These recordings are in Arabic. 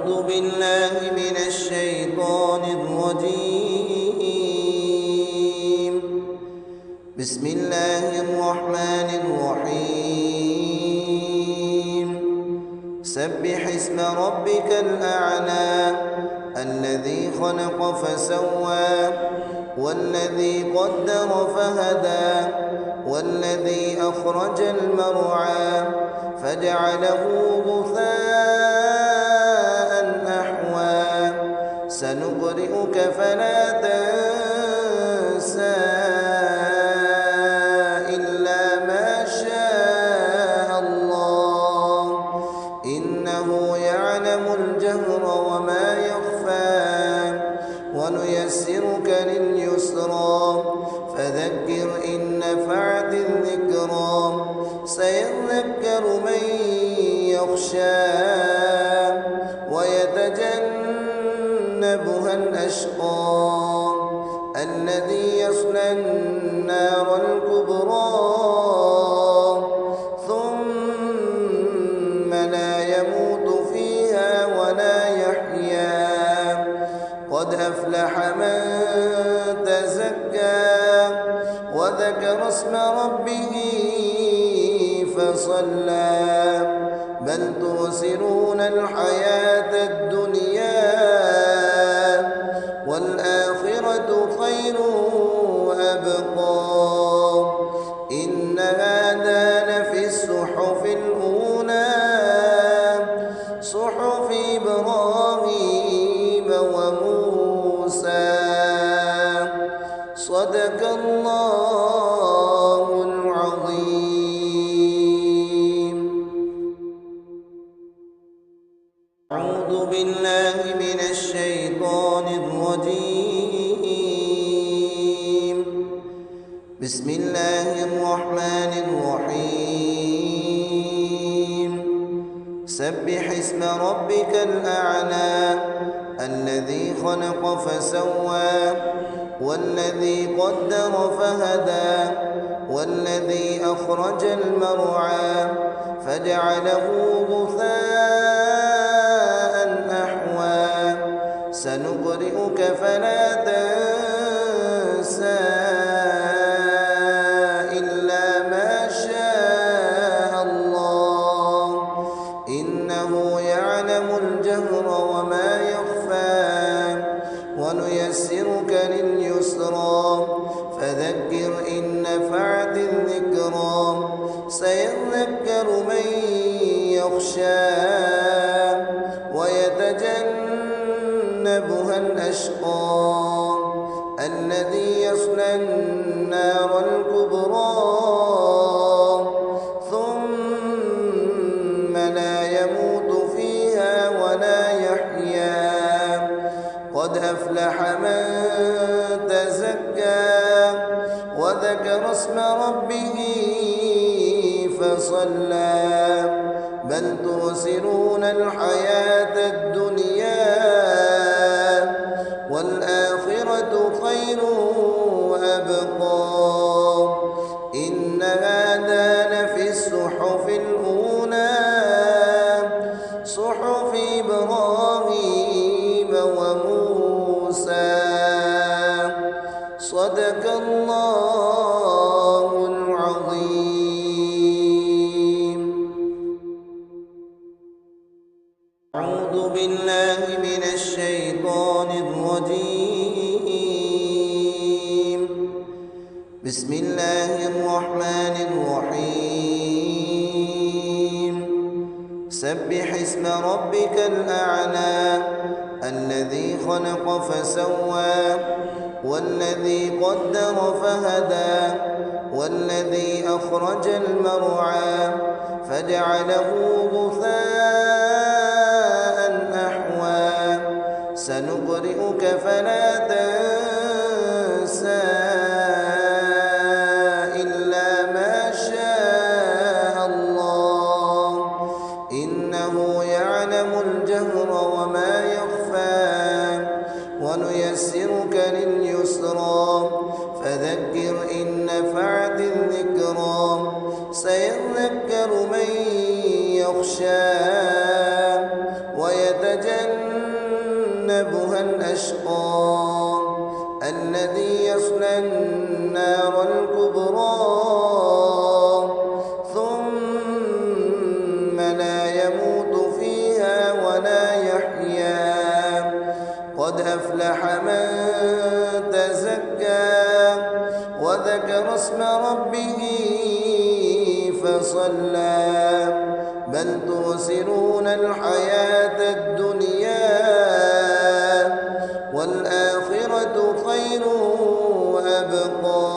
أعوذ بالله من الشيطان الرجيم. بسم الله الرحمن الرحيم. سبح اسم ربك الأعلى الذي خلق فسوى والذي قدر فهدى والذي أخرج المرعى فجعله غثاء أحوى سنقرئك فلا تنسى إلا ما شاء الله إنه يعلم الجهر وما يخفى ونيسرك لليسرى فذكر إن نفعت الذكرى سيذكر من يخشى ويتجنبها الأشقى الذي يصلى النار الكبرى ثم لا يموت فيها ولا يحيا قد أفلح من تزكى وذكر اسم ربه فصلى بل تؤثرون الحياة الدنيا والآخرة خير وأبقى إن هذا لفي الصحف الأولى صحف إبراهيم وموسى صدق الله العظيم. أعوذ بالله من الشيطان الرجيم. بسم الله الرحمن الرحيم. سبح اسم ربك الأعلى الذي خلق فسوى والذي قدر فهدى والذي أخرج المرعى فجعله غثاء أحوى سنقرئك فلا تنسى إلا ما شاء الله إنه يعلم الجهر وما يخفى ونيسرك لليسرى فذكر إن نفعت الذكرى سيذكر من يخشى ويتجنبها الأشقى الذي يصلى النار الكبرى ثم لا يموت فيها ولا يحيا قد أفلح من تزكى وذكر اسم ربه فصلى بل تؤثرون الحياة الدنيا والآخرة خير وأبقى إن هذا لفي الصحف الأولى صحف إبراهيم وموسى صدق الله العظيم. أعوذ بالله من الشيطان الرجيم. بسم الله الرحمن الرحيم. سبح اسم ربك الأعلى الذي خلق فسوى والذي قدر فهدى والذي أخرج المرعى فجعله غثاء أحوى سنقرئك فلا تنسى إلا ما شاء الله إنه يعلم الجهر وما يخفى ونيسرك لليسرى فذكر إن نفعت الذكرى سيذكر من يخشى ويتجنبها ويتجنبها الأشقى الذي يصلى النار الكبرى ثم لا يموت فيها ولا يحيا. قد أفلح من تزكى وذكر اسم ربه فصلى بل تؤثرون الحياة الدنيا والآخرة خير وأبقى.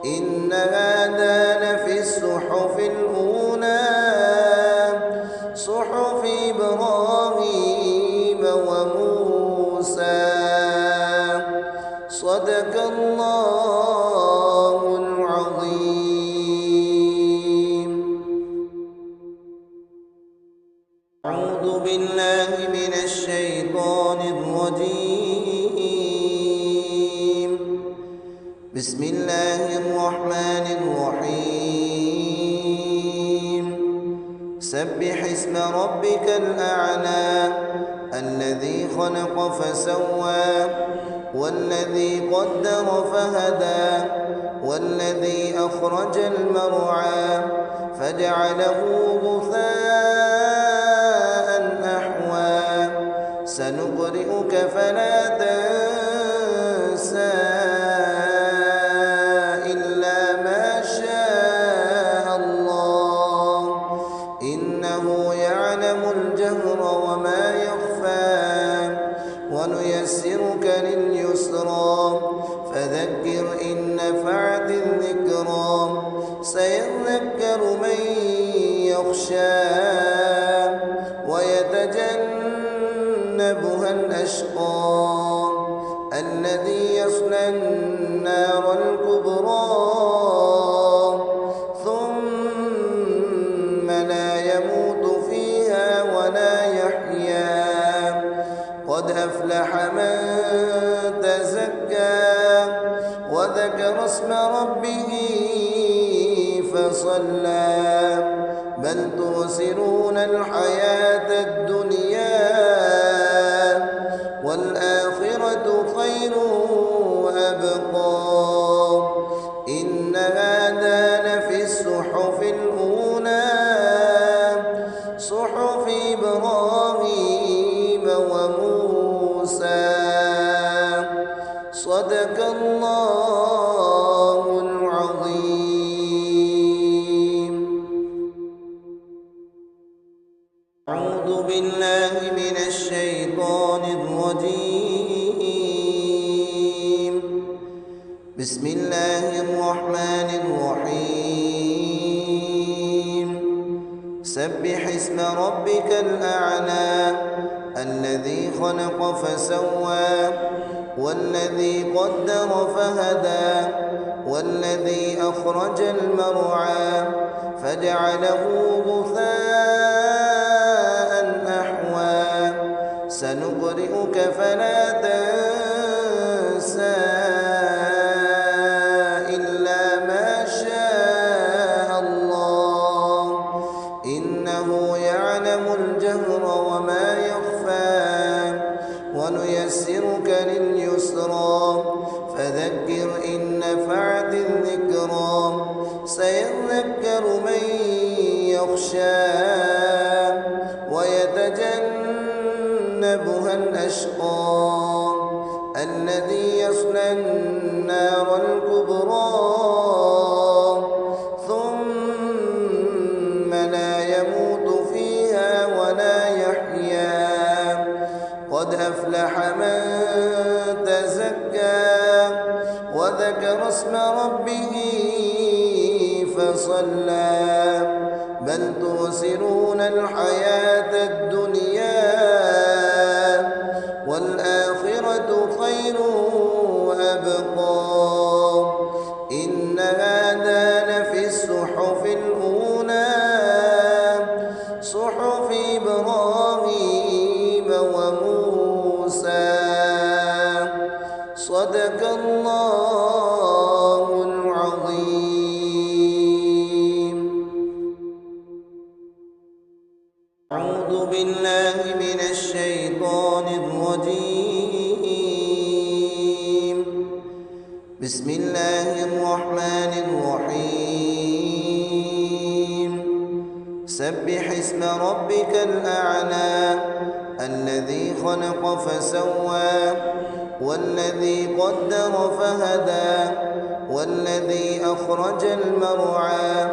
إن هذا لفي الصحف الأولى صحف إبراهيم وموسى. صدق الله العظيم. أعوذ بالله من الشيطان الرجيم. بسم الله الرحمن الرحيم. سبح اسم ربك الأعلى الذي خلق فسوى والذي قدر فهدى والذي أخرج المرعى فجعله غثاء أحوى. سنقرئك فلا تنسى إلا ما شاء الله إنه يعلم الجهر وما يخفى ونيسرك لليسرى فذكر إن نفعت الذكرى. سيذكر من يخشى ويتجنبها الأشقى الذي يصلى النار الكبرى ثم لا يموت فيها ولا يحيا. قد أفلح من تزكى وذكر اسم ربه فصلى بل تؤثرون الحياة الدنيا والآخرة خير وأبقى. إن هذا لفي الصحف الأولى صحف إبراهيم وموسى. صدق الله العظيم. أعوذ بالله من الشيطان الرجيم. بسم الله الرحمن الرحيم. سبح اسم ربك الأعلى الذي خلق فسوى والذي قدر فهدى والذي أخرج المرعى فجعله غثاء أحوى. سنقرئك فلا تنسى إلا ما شاء الله إنه يعلم الجهر وما يخفى ونيسرك لليسرى فذكر إن نفعت الذكرى. سيذكر من يخشى ويتجنبها الأشقى الذي يصلى النار الكبرى ثم لا يموت فيها ولا يحيا. قد أفلح من تزكى وذكر اسم ربه فصلى بل تؤثرون الحياة الدنيا والآخرة خير وأبقى. إن هذا لفي الصحف الأولى صحف إبراهيم وموسى. صدق الله العظيم. أعوذ بالله من الشيطان الرجيم. بسم الله الرحمن الرحيم. سبح اسم ربك الأعلى الذي خلق فسوى والذي قدر فهدى والذي أخرج المرعى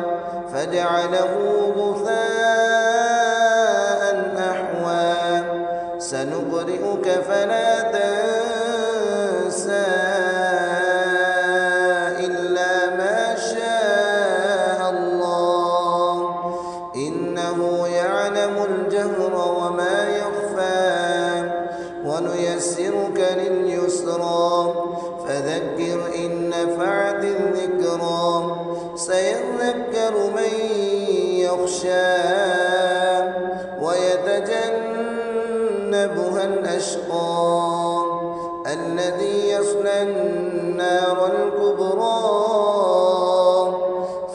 فجعله غثاء أحوى سنقرئك فلا تنسى إلا ما شاء الله إنه يعلم الجهر وما يخفى ونيسرك لليسرى فذكر إن نفعت الذكرى سيذكر من يخشى ويتجنبها الأشقى الذي يصلى النار الكبرى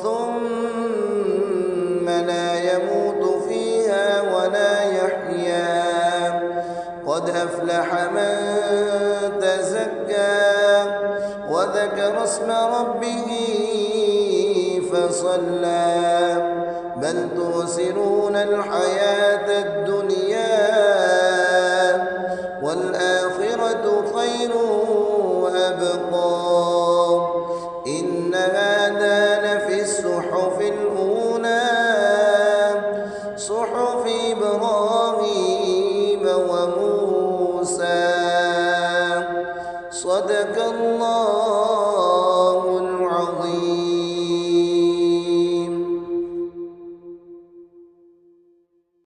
ثم لا يموت فيها ولا يحيا قد أفلح من تزكى وذكر اسم ربه فصلى بل تؤثرون الحياة الدنيا والآخرة خير وأبقى إن هذا لفي الصحف الأولى صحف إبراهيم وموسى صدق الله العظيم.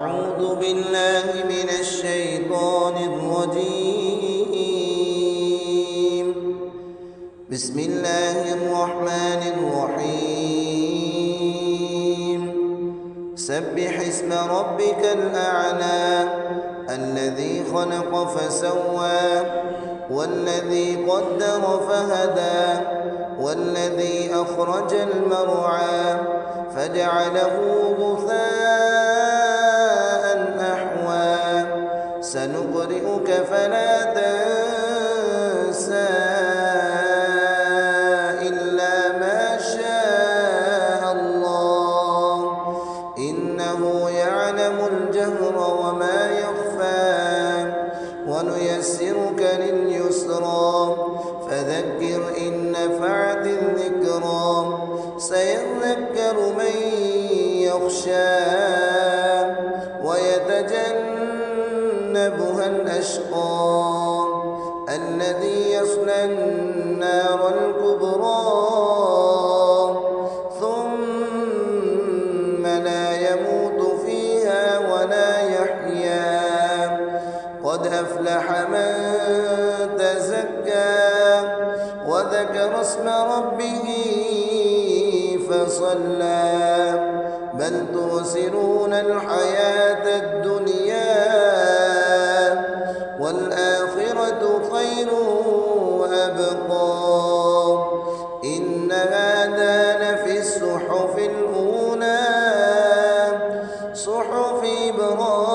أعوذ بالله من الشيطان الرجيم. بسم الله الرحمن الرحيم. سبح اسم ربك الأعلى الذي خلق فسوى والذي قدر فهدى والذي أخرج المرعى فجعله غثاء أحوى سنقرئك فلا تنسى إلا ما شاء الله إنه يعلم الجهر وما يخفى ونيسرك لليسرى فذكر إن نفعت الذكرى سيذكر من يخشى ويتجنبها الأشقى الذي يصلى النار الكبرى ثم لا يموت فيها ولا يحيا قد أفلح من تزكى وذكر اسم ربه فصلى بل تؤثرون الحياة الدنيا والآخرة خير وأبقى إن هذا لفي الصحف الأولى صحف إبراهيم